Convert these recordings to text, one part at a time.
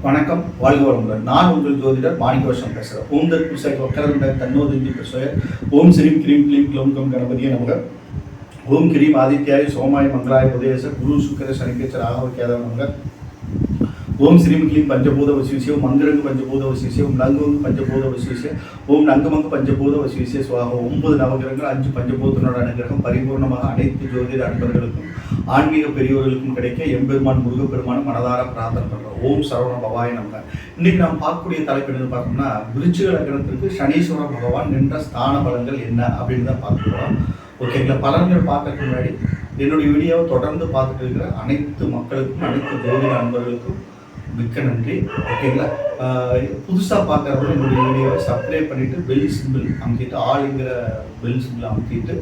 வணக்கம், வாழ்க வளமுடன். நான் உங்கள் ஜோதிடர் மாணிக்கவசம் பேசுகிறேன். ஓம் தத் புருஷாய் வக்கரதுண்ட தன்னோதிந்தி பிரசோய ஓம் ஸ்ரீம் க்ரீம் க்ளீம் க்ளோம் கம் கணபதியே நமக. ஓம் கிரீம் ஆதித்யாய சோமாய மங்களாய உதயச குரு சுக்கர சனிக்கேச்ச ராகவ கேதவ நமக. ஓம் ஸ்ரீம் க்ளீம் பஞ்சபூத வசிவிசே ஓம் மந்திரங்கு பஞ்சபூத வசிவிசே ஓம் நங்குமங்கு பஞ்சபூத வசிவிசே ஓம் நங்குமங்கு பஞ்சபூத வசிவிசே சுவாக. 9 நவகிரகங்கள் 5 பஞ்சபூதனோட அனுகிரகம் பரிபூர்ணமாக அனைத்து ஜோதிட அன்பர்களுக்கும் ஆன்மீக பெரியவர்களுக்கும் கிடைக்க எம்பெருமான் முருகப்பெருமான மனதார பிரார்த்தனை பண்ணுறோம். ஓம் சரவண பவாய் நமக. இன்னைக்கு நாம் பார்க்கக்கூடிய தலைப்பு என்னன்னு பார்த்தோம்னா, விருச்சிக லக்னத்திற்கு சனீஸ்வர பகவான் நின்ற ஸ்தான பலன்கள் என்ன அப்படின்னு தான் பார்க்கிறோம். ஓகேங்களா? பலன்கள் பார்க்கறதுக்கு முன்னாடி என்னுடைய வீடியோவை தொடர்ந்து பார்த்துட்டு இருக்கிற அனைத்து மக்களுக்கும் அனைத்து ஜோதிட அன்பர்களுக்கும் மிக்க நன்றி. ஓகேங்களா? புதுசாக பார்க்குறவங்க என்னுடைய வீடியோவை சப்ஸ்கிரைப் பண்ணிவிட்டு பெல் சிம்பிள் அமுத்திட்டு ஆளுங்கிற பெல் சிம்பிள் அமுத்திட்டு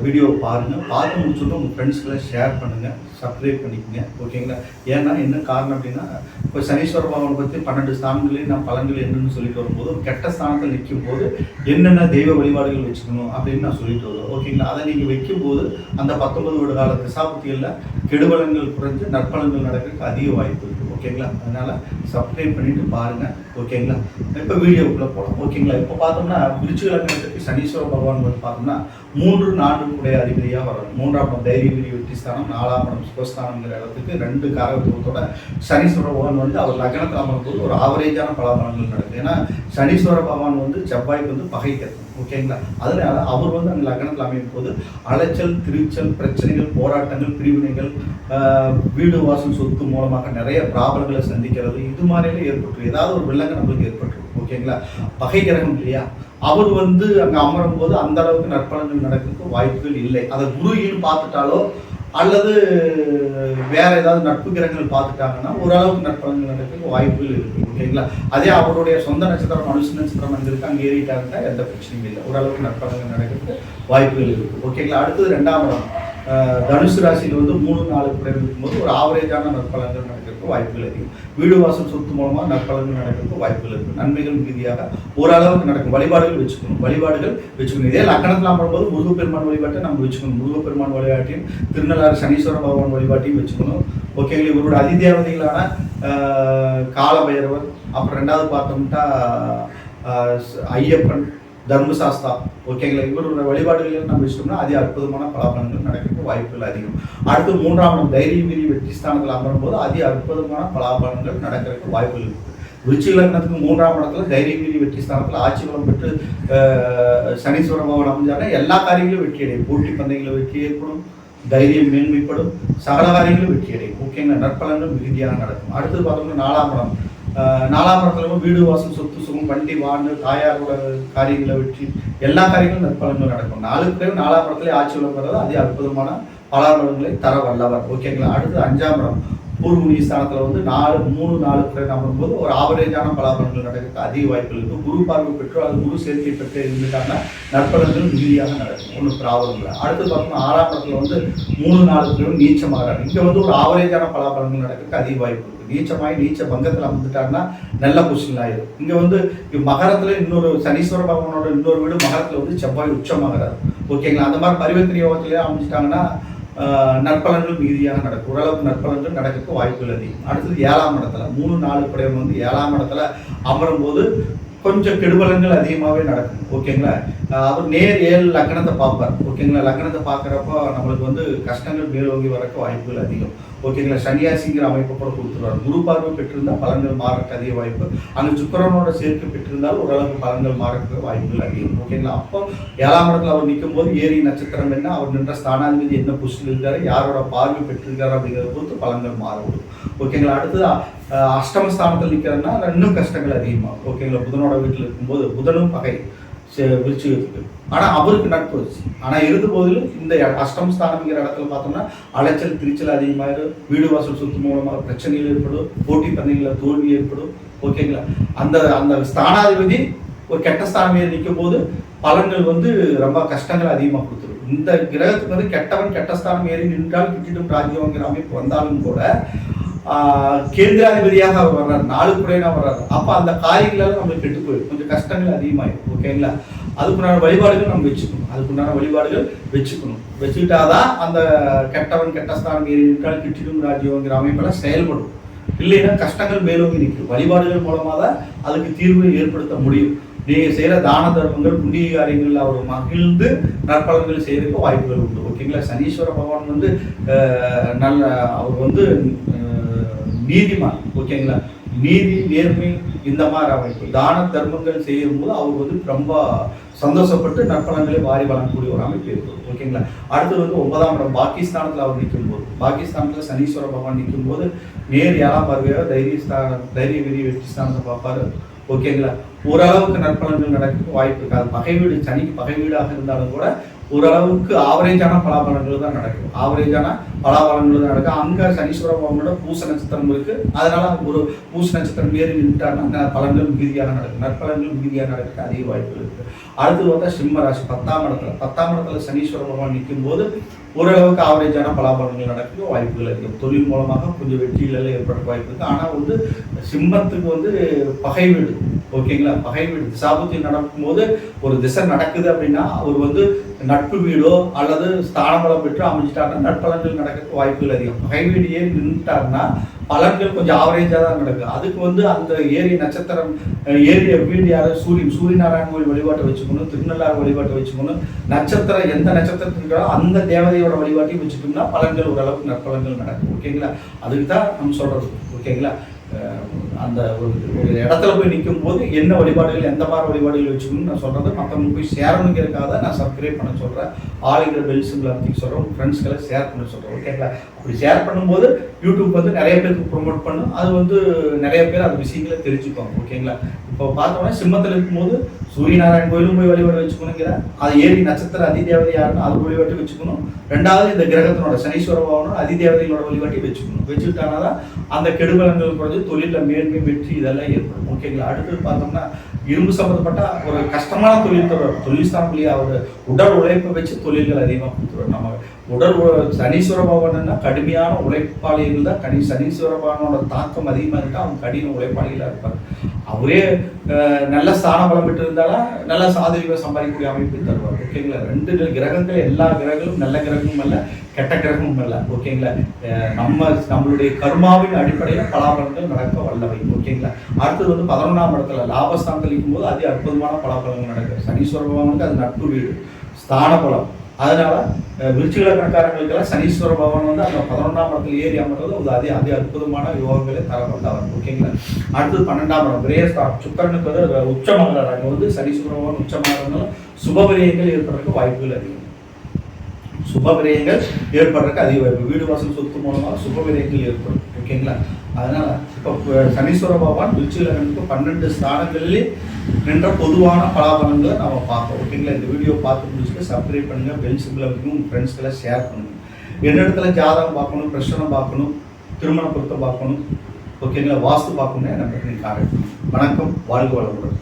வீடியோவை பாருங்கள். பார்த்து முடிச்சுட்டு உங்கள் ஃப்ரெண்ட்ஸ்க்கெல்லாம் ஷேர் பண்ணுங்கள், சப்ஸ்கிரைப் பண்ணிக்கோங்க. ஓகேங்களா? ஏன்னா என்ன காரணம் அப்படின்னா, இப்போ சனீஸ்வர பகவானை பற்றி 12 ஸ்தானங்களையும் நான் பலன்கள் என்னன்னு சொல்லிட்டு வரும்போது, கெட்ட ஸ்தானத்தில் நிற்கும் போது என்னென்ன தெய்வ வழிபாடுகள் வச்சுக்கணும் அப்படின்னு நான் சொல்லிட்டு வருவேன். ஓகேங்களா? அதை நீங்கள் வைக்கும்போது அந்த 19 வருட கால திசாபுத்திகளில் கெடுபலன்கள் குறைஞ்சு நற்பலன்கள் நடக்கிறதுக்கு அதிக வாய்ப்பு இருக்குது. ஓகேங்களா? அதனால் சப்ஸ்கிரைப் பண்ணிவிட்டு பாருங்கள். ஓகேங்களா? இப்போ வீடியோக்குள்ளே போகலாம். ஓகேங்களா? இப்போ பார்த்தோம்னா விருச்சிக லக்னத்துக்கு சனீஸ்வர பகவான் வந்து பார்த்தோம்னா 3, 4 உடைய அதிபதியாக வரும். 3ஆம் இடம் தைரிய வீரிய வெற்றி ஸ்தானம், 4ஆம் இடம் சுகஸ்தானங்கிற இடத்துக்கு 2 காரகத்துவத்தோட சனீஸ்வர பகவான் வந்து அவர் லக்னத்தில் அமரும்போது ஒரு ஆவரேஜான பலாபலங்கள் நடக்குது. ஏன்னா சனீஸ்வர பகவான் வந்து செவ்வாய்க்கு வந்து பகை கருத்து. ஓகேங்களா? அதனால அவர் வந்து அந்த லக்னத்தில் அமையும் போது அலைச்சல், திருச்சல், பிரச்சனைகள், போராட்டங்கள், பிரிவினைகள், வீடு வாசல் சொத்து மூலமாக நிறைய ப்ராப்ளங்களை சந்திக்கிறது, இது மாதிரிலாம் ஏற்பட்டு ஏதாவது ஒரு வில்லங்க நம்மளுக்கு ஏற்பட்டுரும். ஓகேங்களா? பகை கிரகம் இல்லையா, அவர் வந்து அங்கே அமரும் போது அந்த அளவுக்கு நற்பலன்கள் நடக்கிறதுக்கு வாய்ப்புகள் இல்லை. அதை குருன்னு பார்த்துட்டாலோ அல்லது வேற ஏதாவது நட்பு கிரகங்கள் பார்த்துட்டாங்கன்னா ஓரளவுக்கு நற்பலன்கள் நடக்கிறதுக்கு வாய்ப்புகள் இருக்குது. ஓகேங்களா? அதே அவருடைய சொந்த நட்சத்திரம் அனுசு நட்சத்திரம் அங்கிருக்கு, அங்கே ஏறிட்டாருன்னா எந்த பிரச்சனையும் இல்லை, ஓரளவுக்கு நற்பலன்கள் நடக்கிறதுக்கு வாய்ப்புகள் இருக்குது. ஓகேங்களா? அடுத்தது 2ஆம் இடம் தனுசு ராசியில் வந்து 3, 4 குறைவு இருக்கும்போது ஒரு ஆவரேஜான நற்பலன்கள் நடக்கிறதுக்கு வாய்ப்புகள் அதிகம். வீடு வாசல் சொத்து மூலமாக நற்பலன்கள் நடக்கிறதுக்கு வாய்ப்புகள் இருக்குது. நன்மைகள் ரீதியாக ஓரளவுக்கு நடக்கும். வழிபாடுகள் வச்சுக்கணும். இதே லக்னத்தில் அமரும்போது முருகப்பெருமான் வழிபாட்டை நம்ம வச்சுக்கணும். முருகப்பெருமான் வழிபாட்டையும் திருநள்ளாறு சனீஸ்வர பகவான் வழிபாட்டையும் வச்சுக்கணும். ஓகேங்களா? இவரோட அதிதேவதைகளான காலபைரவர், அப்புறம் 2வது பார்த்தோம்னா ஐயப்பன், தர்மசாஸ்தா. ஓகேங்களா? இவரோட வழிபாடுகளில் நம்ம வச்சிட்டோம்னா அதே அற்புதமான பலாபலன்கள் நடக்கிறதுக்கு வாய்ப்புகள் அதிகம். அடுத்து 3ஆம் இடம் தைரிய வீரிய வெற்றி ஸ்தானத்தில் அமரும்போது அதே அற்புதமான பலாபலன்கள் நடக்கிறதுக்கு வாய்ப்புகள் இருக்குது. விருச்சிக லக்னத்துக்கு 3ஆம் இடத்துல தைரிய வீரிய வெற்றி ஸ்தானத்தில் ஆட்சி பலம் பெற்று சனீஸ்வர பகவான் அமைஞ்சாலே எல்லா காரியங்களும் வெற்றி அடையும். போட்டி பந்தயங்களும் வெற்றி ஏற்படும், தைரியம் மேன்மைப்படும், சகல காரியங்களும் வெற்றி அடையும். ஓகேங்களா? நற்பலன்கள் மிகுதியாக நடக்கும். அடுத்தது பார்த்தோம்னா 4ஆம் இடம். 4ஆம் இடத்துல வீடு வாசல் சொத்து சுகம் வண்டி வாண்டு தாயாரோட காரியங்களை வெற்றி எல்லா காரியங்களும் நற்பலன்கள் நடக்கும். 4ஆம் இடத்துல ஆட்சி வளர்றது அதே அற்புதமான பலாபலன்களை தர வல்லவர். ஓகேங்களா? அடுத்து 5ஆம் இடம் பூர்வ ஸ்தானத்தில் வந்து 3, 4 குறை அமரும்போது ஒரு ஆவரேஜான பலாபலன்கள் நடக்கிறதுக்கு அதிக வாய்ப்புகள் இருக்குது. குரு பார்வை பெற்றோ அது குரு சேர்க்கை பெற்று இருந்துட்டாங்கன்னா நற்பலன்கள் மிகுதியாக நடக்கும். ஒன்று ப்ராப்ளம். அடுத்து பார்த்தோம்னா 6ஆம் இடத்துல வந்து 3, 4 குறை நீச்சமாகிறார். இங்கே வந்து ஒரு ஆவரேஜான பலாபலன்கள் நடக்கிறதுக்கு அதிக வாய்ப்பு இருக்குது. நீச்ச பங்கத்தில் வந்துட்டாங்கன்னா நல்ல பொசிஷன் ஆயிடும். இங்கே வந்து மகரத்தில் இன்னொரு சனீஸ்வர பகவானோட இன்னொரு வீடு மகரத்தில் வந்து செவ்வாய் உச்சமாகிறார். ஓகேங்களா? அந்த மாதிரி பரிவர்த்தனை யோகத்திலே அமைச்சிட்டாங்கன்னா நற்பலன்கள் மிகுதியாக நடக்கும். ஓரளவுக்கு நற்பலன்கள் நடக்கிறதுக்கு வாய்ப்புகள் அதிகம். அடுத்தது 7ஆம் இடத்துல 3, 4 குறைவன் வந்து 7ஆம் இடத்துல அமரும் போது கொஞ்சம் கெடுபலன்கள் அதிகமாகவே நடக்கும். ஓகேங்களா? அவர் நேர் 7 லக்னத்தை பார்ப்பார். ஓகேங்களா? லக்னத்தை பார்க்குறப்போ நம்மளுக்கு வந்து கஷ்டங்கள் மேலோங்கி வரக்கு வாய்ப்புகள் அதிகம். ஓகேங்களா? சன்னியாசிங்கிற அமைப்பை கூட கொடுத்துருவார். குரு பார்வை பெற்றிருந்தால் பலன்கள் மாறக்கு அதிக வாய்ப்பு. அங்கே சுக்கிரனோட சேர்க்கை பெற்றிருந்தால் ஓரளவுக்கு பலன்கள் மாறக்கு வாய்ப்புகள் அதிகம். ஓகேங்களா? அப்போ 7ஆம் இடத்துல அவர் நிற்கும் போது ஏரி நட்சத்திரம் என்ன, அவர் நின்ற ஸ்தானாதிபதி என்ன பொசிஷன் இருக்காரு, யாரோட பார்வை பெற்றிருக்காரு அப்படிங்கிறத பொறுத்து பலன்கள் மாறுபடும். ஓகேங்களா? அடுத்தது அஷ்டமஸ்தானத்தில் நிற்கிறதுனா இன்னும் கஷ்டங்கள் அதிகமாகும். ஓகேங்களா? புதனோட வீட்டில் இருக்கும்போது புதனும் பகை விருச்சிகத்துக்கு, ஆனால் அவருக்கு நட்பு வச்சு. ஆனால் இருந்த போதிலும் இந்த அஷ்டமஸ்தானம்ங்கிற இடத்துல பார்த்தோம்னா அலைச்சல் திருச்சல் அதிகமாகிடும். வீடு வாசல் சொத்து மூலமாக பிரச்சனைகள் ஏற்படும், போட்டி பந்தயங்களில் தோல்வி ஏற்படும். ஓகேங்களா? அந்த ஸ்தானாதிபதி ஒரு கெட்ட ஸ்தானம் ஏறி நிற்கும் போது பலன்கள் வந்து ரொம்ப கஷ்டங்கள் அதிகமாக கொடுத்துரும். இந்த கிரகத்துக்கு வந்து கெட்ட ஸ்தானம் ஏறி நின்றால் கிட்டிடும் ராஜ்யங்கிற அமைப்பு வந்தாலும் கூட கேந்திராதிபதியாக அவர் வர்றாரு, 4 குறைனா வர்றாரு. அப்போ அந்த காரியங்களால நம்மளுக்கு கெட்டு போயிடும், கொஞ்சம் கஷ்டங்கள் அதிகமாகிடும். ஓகேங்களா? அதுக்குண்டான வழிபாடுகள் நம்ம வச்சுக்கணும். வச்சுக்கிட்டாதான் அந்த கெட்ட ஸ்தானம் ஏறி நின்றால் கிட்டிடும் ராஜ்யங்கிற அமைப்பெல்லாம் செயல்படும். இல்லைன்னா கஷ்டங்கள் மேலோங்கி நிற்கும். வழிபாடுகள் மூலமாக தான் அதுக்கு தீர்வை ஏற்படுத்த முடியும். நீங்கள் செய்கிற தான தர்மங்கள் புண்ணிய காரியங்கள் அவர் மகிழ்ந்து நற்பலன்கள் செய்யறதுக்கு வாய்ப்புகள் உண்டு. ஓகேங்களா. சனீஸ்வர பகவான் வந்து நல்ல அவர் வந்து நீதிமான். ஓகேங்களா. நீதி நேர்மை இந்த மாதிரி அமைப்பு தான தர்மங்கள் செய்யும் போது அவர் வந்து ரொம்ப சந்தோஷப்பட்டு நற்பலன்களை வாரி வழங்கக்கூடிய ஒரு அமைப்பு இருக்குது. ஓகேங்களா. அடுத்தது வந்து 9ஆம் இடம் பாகிஸ்தானத்தில் அவர் நிற்கும் போது, பாகிஸ்தானத்தில் சனீஸ்வர பகவான் நிற்கும் போது நேர் 7ஆம் பார்வையாக தைரிய வீரிய வெற்றி ஸ்தானத்தை பார்ப்பாரு. ஓகேங்களா. ஓரளவுக்கு நற்பலன்கள் நடக்க வாய்ப்பு இருக்காது. பகை வீடு சனிக்கு பகை வீடாக இருந்தாலும் கூட ஓரளவுக்கு ஆவரேஜான பலாபலன்கள் தான் நடக்கும். ஆவரேஜான பலாபலன்கள் தான் நடக்கும். அங்கே சனீஸ்வர பகவானோட பூச நட்சத்திரம் இருக்கு. அதனால ஒரு பூச நட்சத்திரம் ஏறி நின்றுட்டாருன்னா பலன்கள் மிகுதியாக நடக்கும். நற்பலன்கள் மிகுதியாக நடக்க அதிக வாய்ப்புகள் இருக்கு. அடுத்து பார்த்தா சிம்ம ராசி 10ஆம் இடத்துல சனீஸ்வர பகவான் நிற்கும் போது ஓரளவுக்கு ஆவரேஜான பலாபலன்கள் நடக்க வாய்ப்புகள் இருக்கு. தொழில் மூலமாக கொஞ்சம் வெற்றிகள் ஏற்பட வாய்ப்பு இருக்கு. ஆனால் வந்து சிம்மத்துக்கு வந்து பகை வீடு. ஓகேங்களா. பகை வீடு திசாபுத்தி நடக்கும்போது ஒரு திசை நடக்குது அப்படின்னா அவர் வந்து நட்பு வீடோ அல்லது ஸ்தானபலம் பெற்று அமைஞ்சிட்டாருன்னா நற்பலன்கள் நடக்க வாய்ப்புகள் அதிகம். பகை வீடு ஏறி நின்றுட்டாருன்னா பலன்கள் கொஞ்சம் ஆவரேஜாக தான் நடக்கும். அதுக்கு வந்து அந்த ஏரிய நட்சத்திரம் ஏரிய வீடு யாரும் சூரியநாராயண கோயில் வழிபாட்டை வச்சுக்கணும், திருநள்ளாறு வழிபாட்டை வச்சுக்கணும். நட்சத்திரம் எந்த நட்சத்திரத்துக்கு அந்த தேவதையோட வழிபாட்டையும் வச்சுக்கணும்னா பலன்கள் ஓரளவுக்கு நற்பலன்கள் நடக்கும். ஓகேங்களா. அதுக்கு தான் நம்ம சொல்றது. ஓகேங்களா. அந்த ஒரு இடத்துல போய் நிற்கும் போது என்ன வழிபாடுகள் எந்த மாதிரி வழிபாடுகள் வச்சுக்கணும்னு நான் சொல்றது மற்றவங்க போய் ஷேரணுங்கிறதுக்காக தான் நான் சப்ஸ்கிரைப் பண்ண சொல்றேன். ஆளுங்கிற பெல் சிம்பிள் அமைக்க சொல்றேன். ஃப்ரெண்ட்ஸ்களை ஷேர் பண்ண சொல்றேன். ஓகேங்களா. அப்படி ஷேர் பண்ணும்போது யூடியூப் வந்து நிறைய பேருக்கு ப்ரொமோட் பண்ணும். அது வந்து நிறைய பேர் அந்த விஷயங்களை தெரிஞ்சுப்பாங்க. ஓகேங்களா. இப்போ பார்த்தோம்னா சிம்மத்தில் இருக்கும்போது சூரியநாராயண கோயிலும் போய் வழிபாடு வச்சுக்கணுங்கிற அது ஏறி நட்சத்திர அதிதேவதை யாருன்னு அது வழிபாட்டு வச்சுக்கணும். ரெண்டாவது இந்த கிரகத்தினோட சனீஸ்வர பகவானோட அதிதேவதைகளோட வழிபாட்டி வச்சுக்கிட்டானா தான் அந்த கெடுபலங்கள் குறைஞ்சு தொழிலில் மேன்மை வெற்றி இதெல்லாம் ஏற்படும். ஓகேங்களா. அடுத்தது பார்த்தோம்னா இரும்பு சம்பந்தப்பட்ட ஒரு கஷ்டமான தொழில் ஸ்தானத்திலேயே அவர் உடல் உழைப்பை வச்சு தொழில்கள் அதிகமாக கொடுத்துருவார். நம்ம உடல் சனீஸ்வர பகவான்னா கடுமையான உழைப்பாளிகள் தான். சனீஸ்வர பகவானோட தாக்கம் அதிகமாக இருந்தால் அவங்க கடின உழைப்பாளிகளாக இருப்பார். அவரே நல்ல ஸ்தான பலம் பெற்று இருந்தாலும் நல்ல சாதனைகளை சம்பாதிக்கக்கூடிய அமைப்பு தருவார். ஓகேங்களா. 2 கிரகங்கள் எல்லா கிரகங்களும் நல்ல கிரகமும் அல்ல கெட்ட கிரகமும் அல்ல. ஓகேங்களா. நம்மளுடைய கர்மாவின் அடிப்படையில் பலாபலன்கள் நடக்க வல்லவை. ஓகேங்களா. அடுத்தது வந்து 11ஆம் இடத்துல லாபஸ்தானத்தில் இருக்கும் போது அதி அற்புதமான பலாபலங்கள் நடக்கும். சனீஸ்வர பகவானுக்கு அது நட்பு வீடு ஸ்தான பலம். அதனால விருச்சிக கணக்காரங்களுக்கெல்லாம் சனீஸ்வர பகவான் வந்து அந்த 11ஆம் இடத்துல ஏறி அமர்றது அது அதி அற்புதமான யோகங்களை தர வந்தவர். ஓகேங்களா. அடுத்தது 12ஆம் இடம் விரயஸ்தானம். சுக்கரனுக்கு வந்து உச்சமாகிறார். அங்கே வந்து சனீஸ்வர பகவான் உச்சமாகிறதுனால சுபவிரயங்கள் ஏற்படுறதுக்கு வாய்ப்புகள் அதிகம். சுபவிரயங்கள் ஏற்படுறதுக்கு அதிக வாய்ப்பு. வீடு வாசல் சொத்து மூலமாக சுபவிரயங்கள் ஏற்படும். ஓகேங்களா. அதனால இப்போ சனீஸ்வர பகவான் விருச்சிக 12 ஸ்தானங்களிலே நின்ற பொதுவான பலாபலன்களை நம்ம பார்ப்போம். ஓகேங்களா. இந்த வீடியோ பார்த்து முடிச்சுட்டு சப்ஸ்கிரைப் பண்ணுங்கள். பெல் சிம்பிள் வைக்கணும். உங்கள் ஃப்ரெண்ட்ஸ்களை ஷேர் பண்ணுங்கள். என்னிடத்துல ஜாதகம் பார்க்கணும், பிரச்சனை பார்க்கணும், திருமண பொருத்தம் பார்க்கணும், ஓகேங்களா, வாஸ்து பார்க்கணும்னா எனக்கு காரணம். வணக்கம். வாழ்க வளமுடன்.